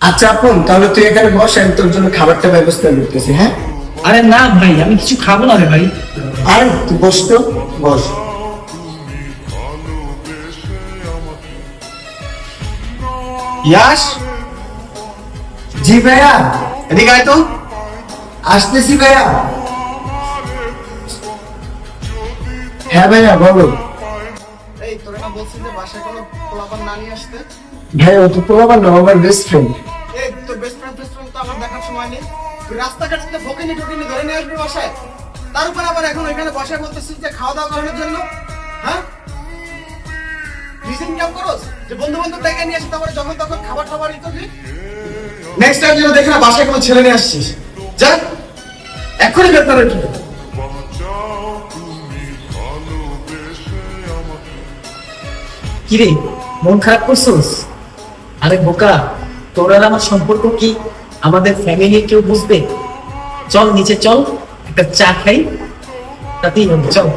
আচ্ছা আপন, তাহলে তুই এখানে বস, আমি তোর জন্য খাবারটা ব্যবস্থা করতেছি। হ্যাঁ, আরে না ভাই, আমি কিছু খাবো না রে ভাই। আর তুই বস তো, বস। ইয়াস, জি ভাইয়া, এদিকে আয় তো। আসতেছি ভাইয়া। হ্যাঁ ভাইয়া বলো। এই তোরা না বলছিস যে বাসায় কোনো পোলাপান না নিয়ে আসতে? ভাই ও তো পোলাপান না, আমার বেস্ট ফ্রেন্ড। এই তোর বেস্ট ফ্রেন্ড তো আমার দেখার সময় নেই। তুই রাস্তাঘাট থেকে ফকিনি টকিনি ধরে নিয়ে আসবি বাসায়, তার উপর আবার এখন এখানে বসায় বলতেছিস যে খাওয়া দাওয়া করানোর জন্য। হ্যাঁ, নিজে ইনকাম করোস যে বন্ধু বান্ধব ডেকে নিয়ে আসি, তারপরে যখন তখন খাবার টাবার ই করবি। নেক্সট টাইম যেন দেখি না বাসায় কোনো ছেলে নিয়ে আসছিস। যা এখনই বেতন কি কিরে, মন খারাপ করছোস? আরে বোকা, তোর আর আমার সম্পর্ক কি আমাদের ফ্যামিলির কেউ বুঝবে? চল নিচে চল, একটা চা খাই, তাতেই হবে, চল।